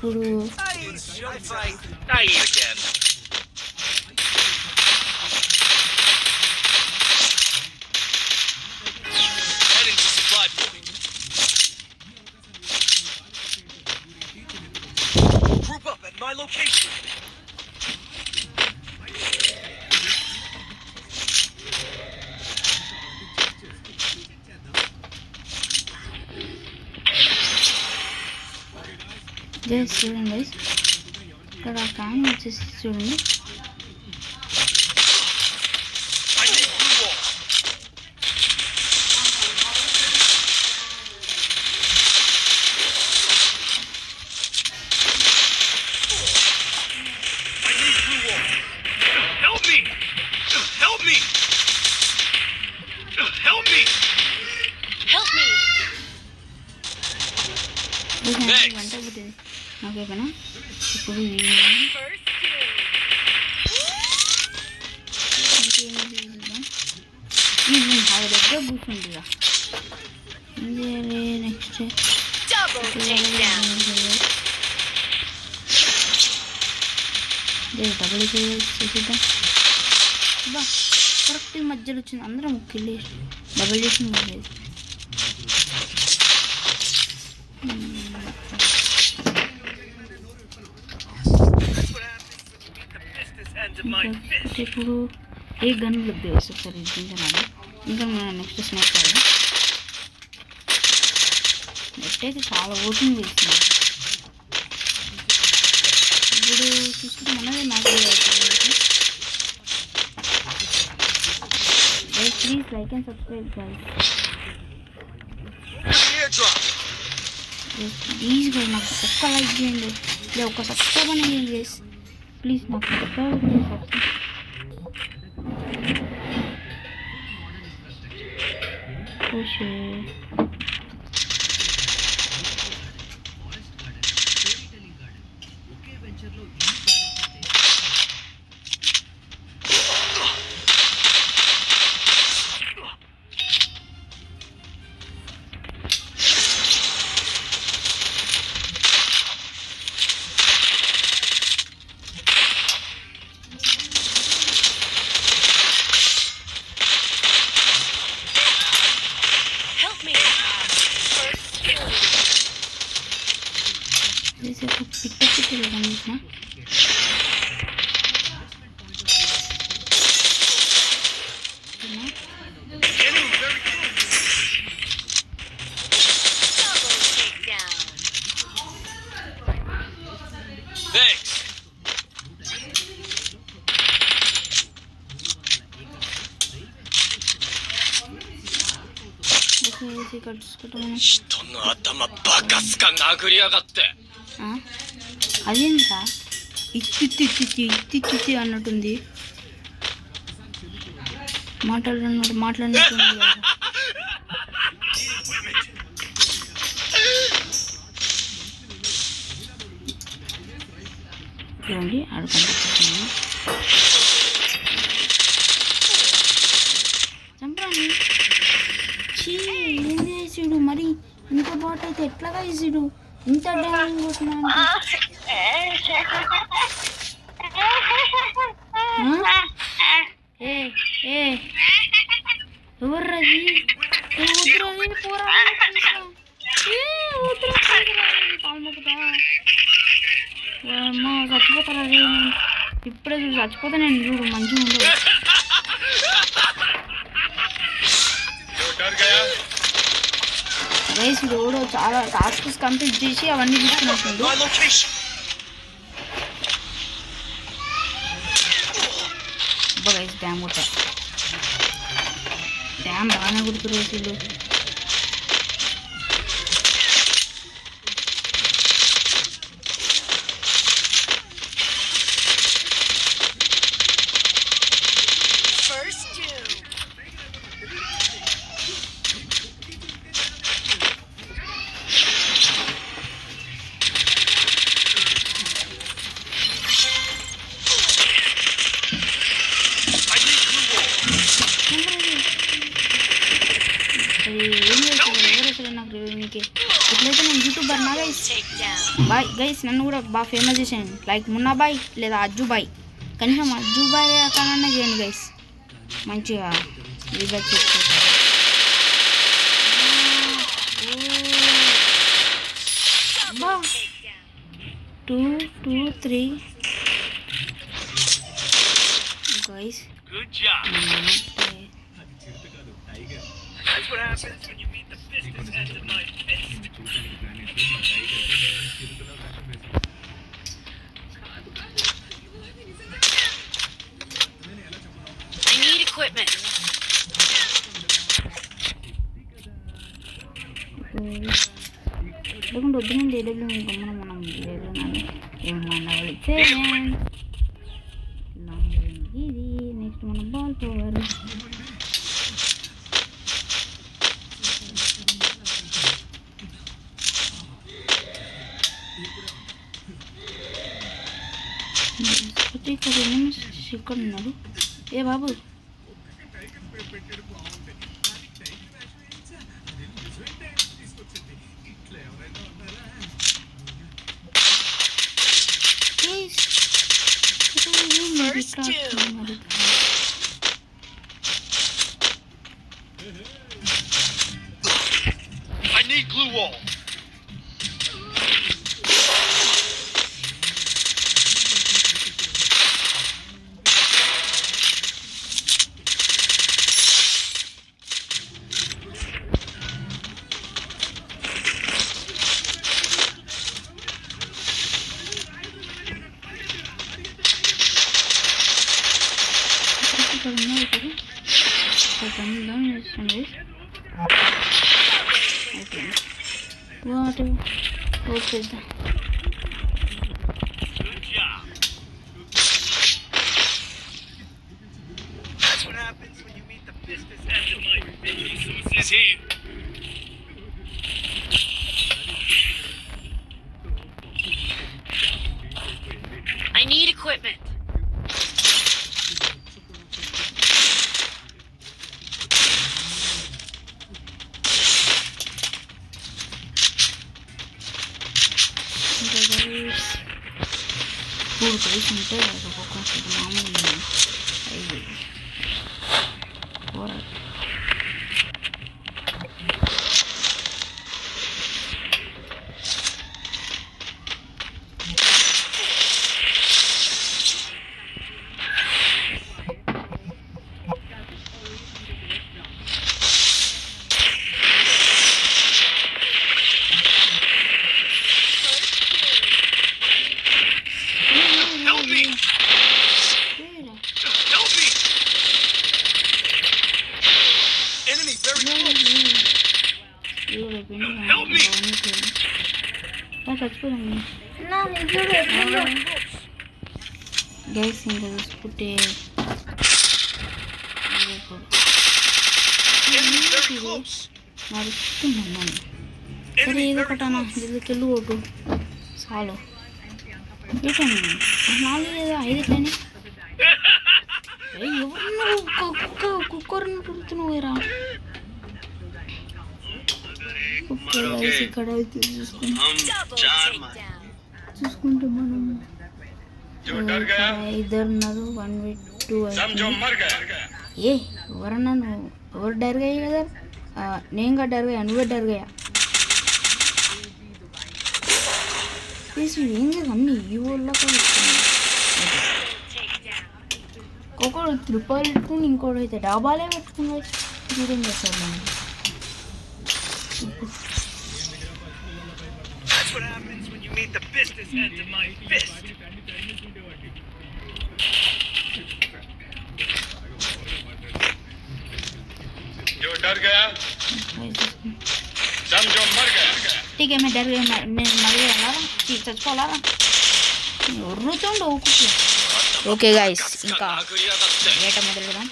Group up at my location. Just చూడండి guys, ఇక్కడ fan వచ్చేసి చూడండి. వంట పుట్టింది నాకేనా ఇప్పుడు దగ్గర కూర్చుంది. ఏం చేయాలి నెక్స్ట్? డబుల్ చేసేద్దాం. బా కరెక్ట్ మధ్యలో వచ్చింది. అందరం కిల్ డబుల్ చేసి ఇప్పుడు ఏ గన్ వద్దు ఒకసారి ఇంకా మనం నెక్స్ట్ స్నాక్ కాదు. నెట్ అయితే చాలా ఓటింగ్ వేస్తుంది. ఇప్పుడు చూసుకుంటే మనది నాకు please like and subscribe guys. Please guys నాకు ఒక్క లైక్ చేయండి, లేదా ఒక్క సబ్స్క్రైబ్ అనేది గైస్. ప్లీజ్ నాకు సబ్స్క్రైబ్ ఓషే. పిట్ట చూసిన అదేంటా ఇచ్చి అన్నట్టుంది. మాట్లాడినట్టుంది. చూడండి ఆడుకుంటున్నాను. చంపరాని ఏం చేసాడు మరి? ఇంత బాట్ అయితే ఎట్లాగా వేసాడు? ఇంత డ్యామేజ్ కొట్టినాను. ఎవర్రది? చచ్చిపోతారా? ఇప్పుడే చూడు చచ్చిపోతా నేను. చూడు మంచిగా ఉండదు. గైస్ రోడ్ చాలా టాస్క్స్ కంప్లీట్ చేసి అవన్నీ తీసుకున్నట్టు. గైస్ డ్యామ్ కొట్టా. డ్యామ్ బాగానే కొడుతురు వీళ్ళు. నాకు రివ్యూ మీకు ఎట్లయితే నేను యూట్యూబర్ నా గైస్ బాయ్ గైస్ నన్ను కూడా బాగా ఫేమస్ చేసేయండి లైక్ మున్నా బాయ్ లేదా అజ్జు బాయ్ కనీసం అజ్జు బాయ్ కానన్నా చేయండి గైస్ మంచిగా రివ్యూ చెప్తాను 2, 2, 3 guys. Good job. That's what happens when you meet the business end of my fist. I need equipment. లేకుంటే వద్దు నేను డేడబ్ల్యూ గమ్మన మనం ఏమన్నా వెళితే ఇది నెక్స్ట్ మన బాల్ పవర్ ఇక్కడ ఉన్నారు ఏ బాబు First two. I need glue wall. Good job. That's what happens when you meet the business end of my fist. Resources here. I need equipment. Por guys ఉంటే ఒక్కొక్క మామూలు అయ్యి Help me! Help me! Enemy very close. Help me! చచ్చిపోయింది guys ఇంకా చూసుకుంటే Enemy very close. నడుస్తున్నాను సరే ఏదో ఒకటన్నా దిల్లుకెళ్ళు కొట్టు చాలు ఏంటన్నా 4 లేదా 5 కానీ ఎవరు నువ్వు కుక్కర్ని పుడుతున్నావు రా ఇక్కడ చూసుకుంటే మనం ఇద్దరు ఉన్నారు 1v2 ఏ ఎవరన్నా నువ్వు ఎవరు డర్గా కదా నేను డర్గా నువ్వే డర్గా ఏం లేదు అన్నీ ఈ ఊళ్ళో ఒకడు త్రిపాలు పెట్టుకుని ఇంకోటి అయితే డాబాలే పెట్టుకుని మీరేం చేస్తారు మనం That's what happens when you meet the business end of my fist. जो डर गया समझो मर गया ठीक है मैं डर गया मैं मर गया ना చచ్చిపోవాలా ఉర్రుతుండు ఓకే గైస్ ఇంకా వేట మొదలుపెడదాం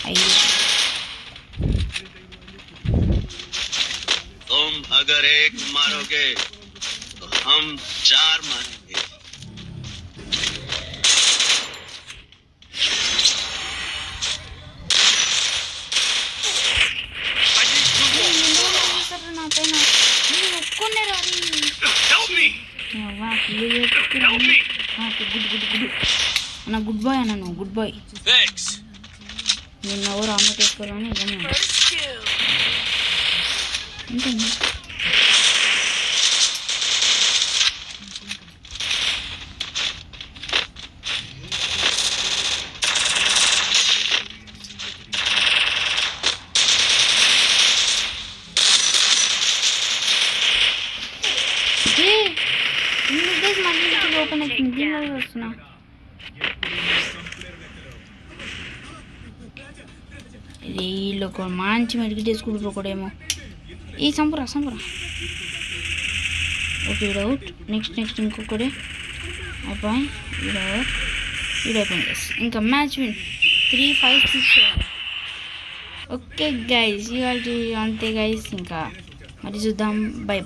5 तुम अगर एक मारोगे तो हम 4 मारेंगे I need glue wall. నా పైన ఒక్కొన్నారు అది Help me! Good good good అన్న గుడ్ బాయ్ అన్న నువ్వు గుడ్ బాయ్ Thanks. నిన్న ఎవరు అమ్మ చేసుకోవాలని First two. ఉంటుంది మళ్ళీ ఓపెన్ అవుతుంది దీనివల్ల వస్తున్నా వీళ్ళు ఒక మంచి మెడికేట్ వేసుకుంటారు ఒకడేమో ఈ సంపురా ఓకే అవుట్ నెక్స్ట్ ఇంకొకటి అయిపోయి వీడైపోయింది ఇంకా మ్యాచ్ విన్ 3, 5, 6 ఓకే గైస్ ఇవాళ అంతే గైస్ ఇంకా మరి చూద్దాం బై